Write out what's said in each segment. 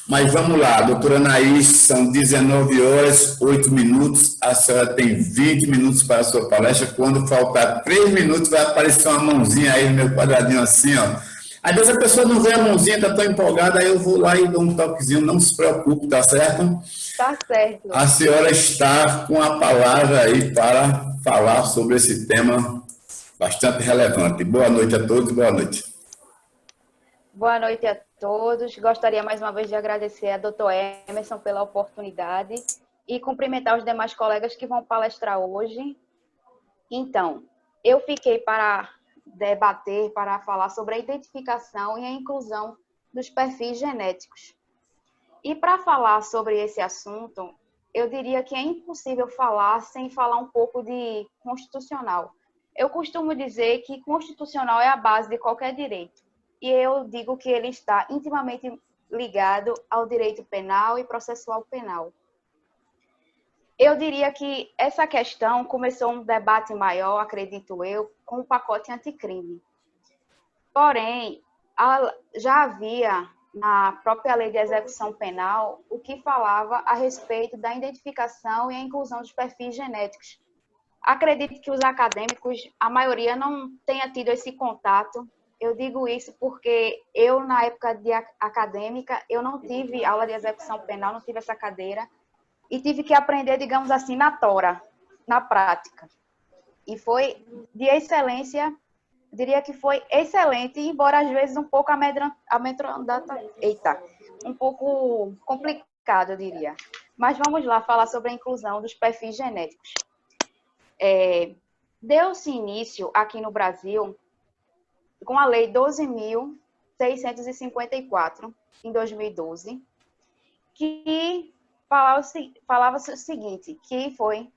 Mas vamos lá, doutora Anaís, são 19 horas, 8 minutos, a senhora tem 20 minutos para a sua palestra. Quando faltar 3 minutos, vai aparecer uma mãozinha aí no meu quadradinho assim, ó. Às vezes a pessoa não vê a mãozinha, está tão empolgada, aí eu vou lá e dou um toquezinho, não se preocupe, tá certo? Tá certo. A senhora está com a palavra aí para falar sobre esse tema bastante relevante. Boa noite a todos, boa noite. Boa noite a todos. Gostaria mais uma vez de agradecer a doutor Emerson pela oportunidade e cumprimentar os demais colegas que vão palestrar hoje. Então, eu fiquei para debater, para falar sobre a identificação e a inclusão dos perfis genéticos. E para falar sobre esse assunto, eu diria que é impossível falar sem falar um pouco de constitucional. Eu costumo dizer que constitucional é a base de qualquer direito. E eu digo que ele está intimamente ligado ao direito penal e processual penal. Eu diria que essa questão começou um debate maior, acredito eu, com o pacote anticrime. Porém, já havia na própria lei de execução penal o que falava a respeito da identificação e a inclusão dos perfis genéticos. Acredito que os acadêmicos, a maioria não tenha tido esse contato. Eu digo isso porque eu, na época de acadêmica, eu não tive aula de execução penal, não tive essa cadeira, e tive que aprender, digamos assim, na tora, na prática. E foi de excelência, diria que foi excelente, embora às vezes um pouco um pouco complicado, eu diria. Mas vamos lá falar sobre a inclusão dos perfis genéticos. Deu-se início aqui no Brasil com a Lei 12.654, em 2012, que falava-se o seguinte, que foi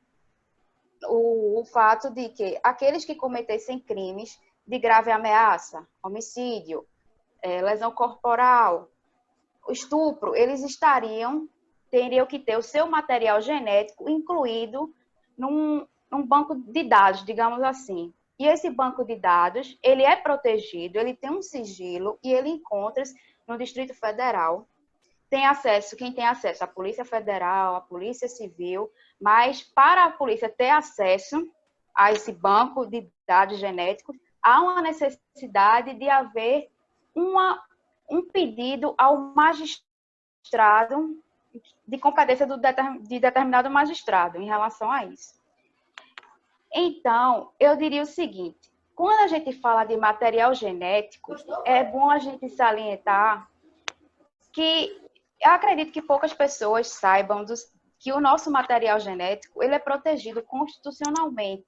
o fato de que aqueles que cometessem crimes de grave ameaça, homicídio, lesão corporal, estupro, eles teriam que ter o seu material genético incluído num banco de dados, digamos assim. E esse banco de dados, ele é protegido, ele tem um sigilo e ele encontra-se no Distrito Federal. Quem tem acesso à Polícia Federal, à Polícia Civil, mas para a polícia ter acesso a esse banco de dados genéticos, há uma necessidade de haver um pedido ao magistrado de competência de determinado magistrado em relação a isso. Então, eu diria o seguinte, quando a gente fala de material genético, é bom a gente salientar que eu acredito que poucas pessoas saibam que o nosso material genético ele é protegido constitucionalmente.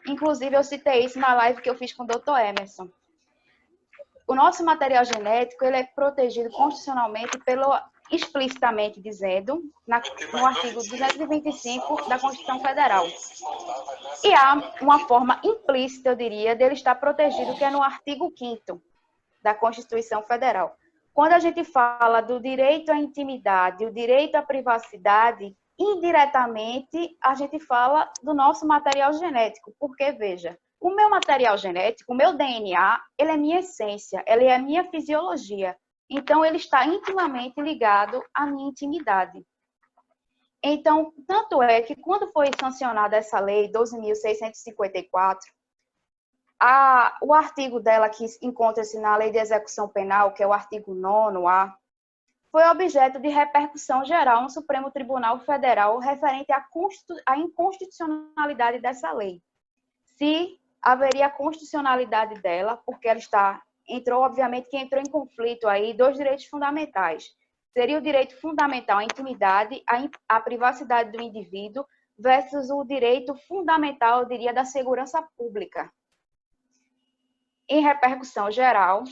Inclusive, eu citei isso na live que eu fiz com o Dr. Emerson. O nosso material genético ele é protegido constitucionalmente explicitamente dizendo no artigo 225 da Constituição Federal. E há uma forma implícita, eu diria, dele estar protegido, que é no artigo 5º da Constituição Federal. Quando a gente fala do direito à intimidade, o direito à privacidade, indiretamente a gente fala do nosso material genético, porque, veja, o meu material genético, o meu DNA, ele é minha essência, ele é a minha fisiologia. Então, ele está intimamente ligado à minha intimidade. Então, tanto é que quando foi sancionada essa lei 12.654, o artigo dela que encontra-se na Lei de Execução Penal, que é o artigo 9º-A, foi objeto de repercussão geral no Supremo Tribunal Federal referente à inconstitucionalidade dessa lei. Se haveria constitucionalidade dela, porque ela obviamente, que entrou em conflito aí dois direitos fundamentais. Seria o direito fundamental à intimidade, à privacidade do indivíduo, versus o direito fundamental, eu diria, da segurança pública. Em repercussão geral,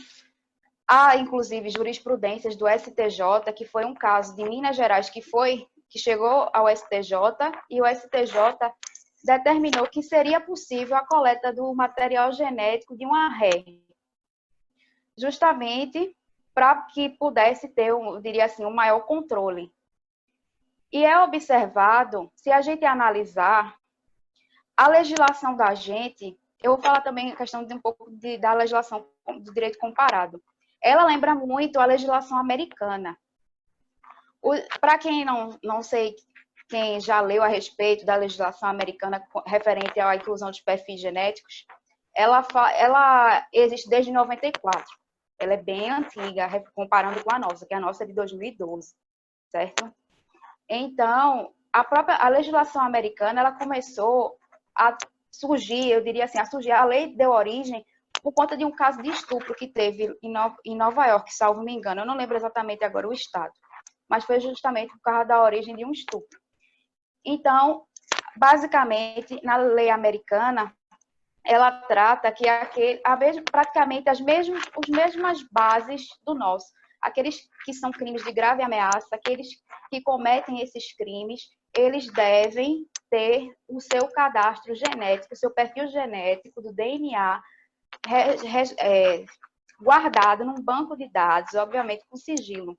há, inclusive, jurisprudências do STJ, que foi um caso de Minas Gerais que chegou ao STJ, e o STJ determinou que seria possível a coleta do material genético de uma ré, justamente para que pudesse ter, eu diria assim, um maior controle. E é observado, se a gente analisar, a legislação da gente, eu vou falar também a questão de um pouco da legislação do direito comparado. Ela lembra muito a legislação americana. Para quem não sei, quem já leu a respeito da legislação americana referente à inclusão dos perfis genéticos, ela existe desde 94. Ela é bem antiga, comparando com a nossa, que a nossa é de 2012, certo? Então, a legislação americana, ela começou a surgir, eu diria assim, a lei deu origem por conta de um caso de estupro que teve em Nova York, salvo me engano. Eu não lembro exatamente agora o estado, mas foi justamente por causa da origem de um estupro. Então, basicamente, na lei americana, ela trata que praticamente as mesmas bases do nosso. Aqueles que são crimes de grave ameaça, aqueles que cometem esses crimes, eles devem ter o seu cadastro genético, o seu perfil genético do DNA guardado num banco de dados, obviamente com sigilo.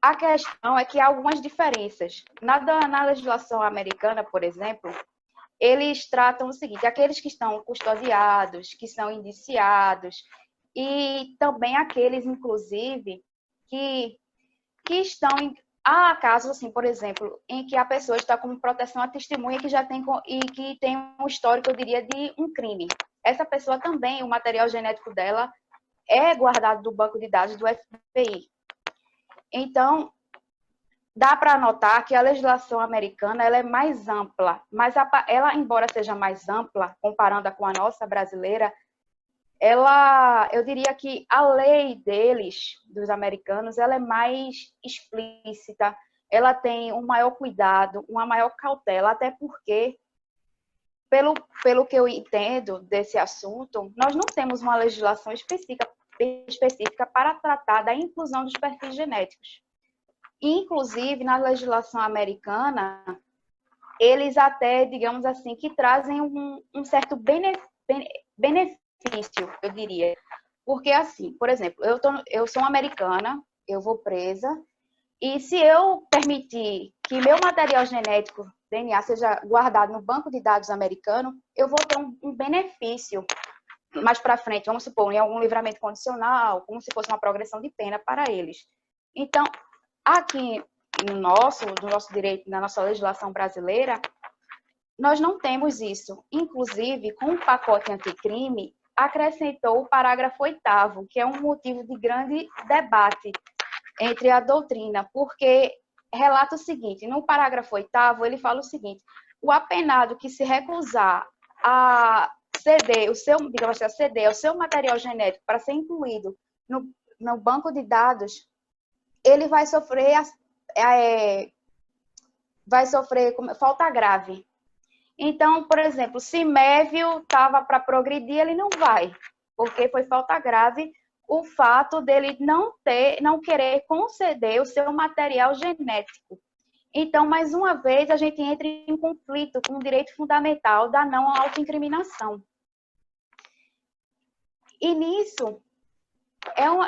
A questão é que há algumas diferenças. Na legislação americana, por exemplo, eles tratam o seguinte: aqueles que estão custodiados, que são indiciados, e também aqueles, inclusive, que estão em... Há casos, assim, por exemplo, em que a pessoa está com proteção à testemunha que já tem, e que tem um histórico, eu diria, de um crime. Essa pessoa também, o material genético dela é guardado do banco de dados do FBI. Então, dá para notar que a legislação americana ela é mais ampla, mas ela, embora seja mais ampla, comparando com a nossa brasileira, eu diria que a lei deles, dos americanos, ela é mais explícita, ela tem um maior cuidado, uma maior cautela, até porque, pelo que eu entendo desse assunto, nós não temos uma legislação específica para tratar da inclusão dos perfis genéticos. Inclusive, na legislação americana, eles até, digamos assim, que trazem um certo benefício, eu diria. Porque, assim, por exemplo, eu sou uma americana, eu vou presa, e se eu permitir que meu material genético, DNA, seja guardado no banco de dados americano, eu vou ter um benefício mais para frente, vamos supor, em algum livramento condicional, como se fosse uma progressão de pena para eles. Então, aqui no nosso direito, na nossa legislação brasileira, nós não temos isso. Inclusive, com o pacote anticrime, acrescentou o parágrafo 8º, que é um motivo de grande debate entre a doutrina, porque relata o seguinte: no parágrafo 8º, ele fala o seguinte: o apenado que se recusar a ceder o seu material genético para ser incluído no banco de dados, ele vai sofrer falta grave. Então, por exemplo, se Mévio estava para progredir, ele não vai, porque foi falta grave o fato dele não querer conceder o seu material genético. Então, mais uma vez, a gente entra em conflito com o direito fundamental da não autoincriminação. E nisso,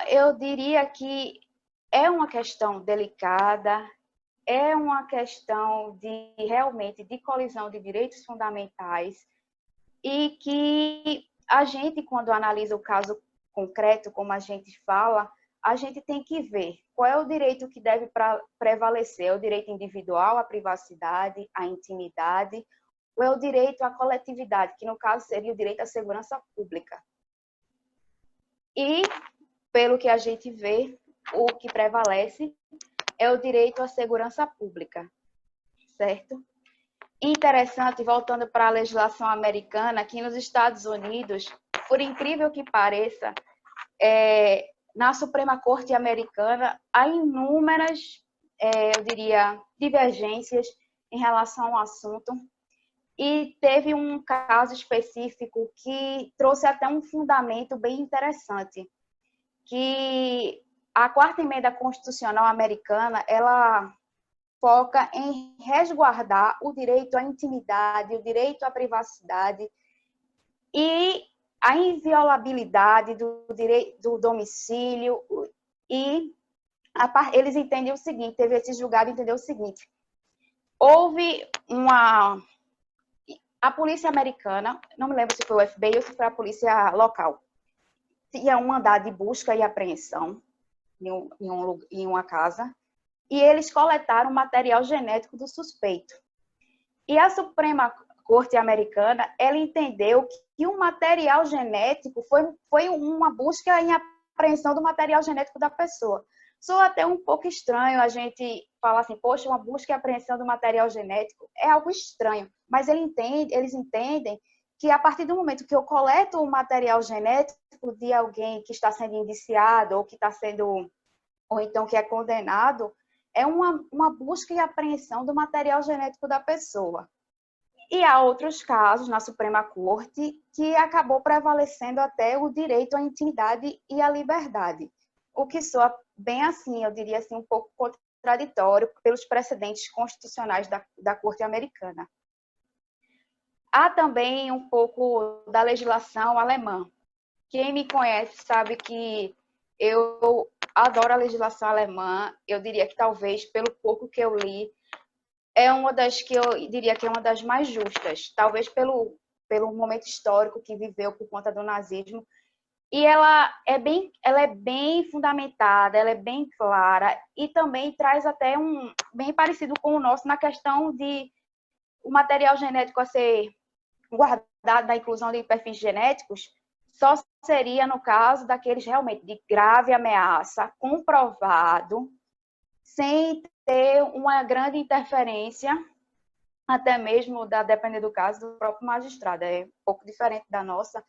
eu diria que é uma questão delicada, é uma questão realmente de colisão de direitos fundamentais, e que a gente, quando analisa o caso concreto, como a gente fala, a gente tem que ver qual é o direito que deve prevalecer: é o direito individual à privacidade, à intimidade, ou é o direito à coletividade, que no caso seria o direito à segurança pública. E, pelo que a gente vê, o que prevalece é o direito à segurança pública, certo? Interessante, voltando para a legislação americana, que nos Estados Unidos, por incrível que pareça, na Suprema Corte americana, há inúmeras, eu diria, divergências em relação ao assunto, e teve um caso específico que trouxe até um fundamento bem interessante, que a Quarta Emenda Constitucional americana, ela foca em resguardar o direito à intimidade, o direito à privacidade e a inviolabilidade do direito do domicílio. E eles entendem o seguinte, teve esse julgado entendeu o seguinte: houve a polícia americana, não me lembro se foi o FBI ou se foi a polícia local, tinha um mandado de busca e apreensão em uma casa, e eles coletaram o material genético do suspeito. E a Suprema Corte Americana, ela entendeu que o material genético foi uma busca em apreensão do material genético da pessoa. Soa até um pouco estranho a gente falar assim, poxa, uma busca e apreensão do material genético é algo estranho, mas eles entendem que a partir do momento que eu coleto o material genético de alguém que está sendo indiciado ou que está sendo, ou então que é condenado, é uma busca e apreensão do material genético da pessoa. E há outros casos na Suprema Corte que acabou prevalecendo até o direito à intimidade e à liberdade, o que soa bem assim, eu diria assim, um pouco contraditório pelos precedentes constitucionais da Corte Americana. Há também um pouco da legislação alemã. Quem me conhece sabe que eu adoro a legislação alemã, eu diria que talvez, pelo pouco que eu li, é uma das que eu diria que é uma das mais justas, talvez pelo momento histórico que viveu por conta do nazismo. E ela é bem fundamentada, ela é bem clara e também traz até bem parecido com o nosso na questão de o material genético a ser guardado da inclusão de perfis genéticos só seria no caso daqueles realmente de grave ameaça, comprovado, sem ter uma grande interferência, até mesmo, dependendo do caso, do próprio magistrado. É um pouco diferente da nossa,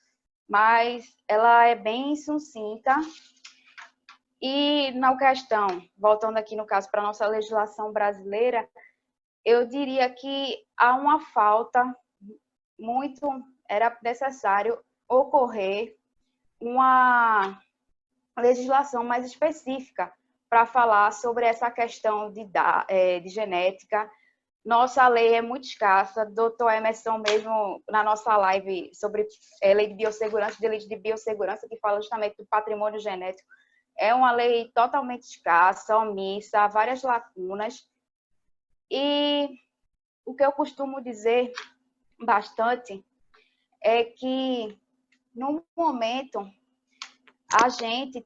mas ela é bem sucinta. E na questão, voltando aqui no caso para a nossa legislação brasileira, eu diria que há uma falta era necessário ocorrer uma legislação mais específica para falar sobre essa questão de genética. Nossa lei é muito escassa. Doutor Emerson, mesmo na nossa live sobre lei de biossegurança, de biossegurança, que fala justamente do patrimônio genético, é uma lei totalmente escassa, omissa, várias lacunas. E o que eu costumo dizer bastante é que, no momento, a gente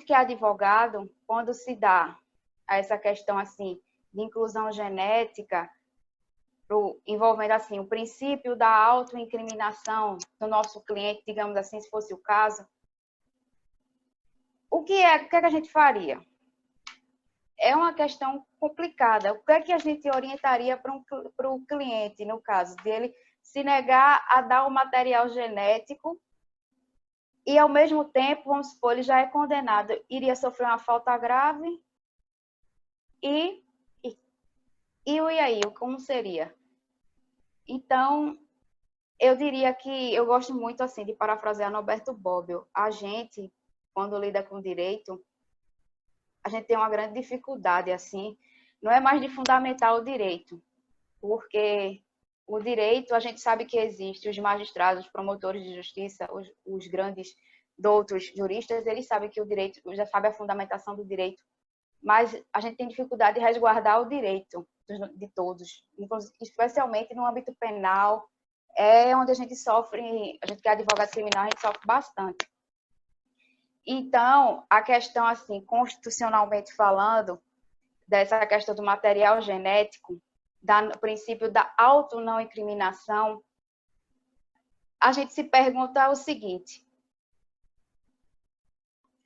que é advogado, quando se dá a essa questão assim de inclusão genética, envolvendo assim o princípio da autoincriminação do nosso cliente, digamos assim, se fosse o caso, o que é que a gente faria? É uma questão complicada. O que é que a gente orientaria para o cliente, no caso dele se negar a dar o material genético e, ao mesmo tempo, vamos supor, ele já é condenado, iria sofrer uma falta grave e aí, como seria? Então, eu diria que eu gosto muito, assim, de parafrasear Norberto Bobbio. A gente, quando lida com direito, a gente tem uma grande dificuldade, assim, não é mais de fundamentar o direito, porque o direito, a gente sabe que existe, os magistrados, os promotores de justiça, os grandes doutos juristas, eles sabem que o direito, já sabe a fundamentação do direito, mas a gente tem dificuldade de resguardar o direito de todos, especialmente no âmbito penal, é onde a gente sofre, a gente que é advogado criminal, a gente sofre bastante. Então, a questão, assim, constitucionalmente falando, dessa questão do material genético, do princípio da auto-não incriminação, a gente se pergunta o seguinte: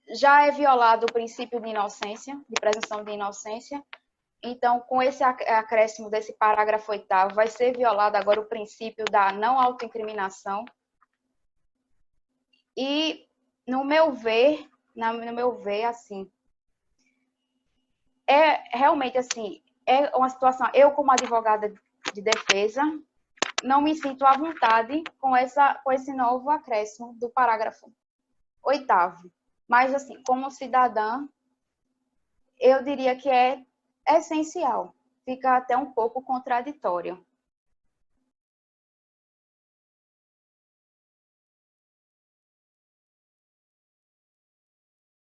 já é violado o princípio de inocência, de presunção de inocência, então, com esse acréscimo desse parágrafo 8º, vai ser violado agora o princípio da não autoincriminação. E, no meu ver, assim, é realmente assim, é uma situação, eu como advogada de defesa, não me sinto à vontade com esse novo acréscimo do parágrafo 8º. Mas, assim, como cidadã, eu diria que é essencial. Fica até um pouco contraditório.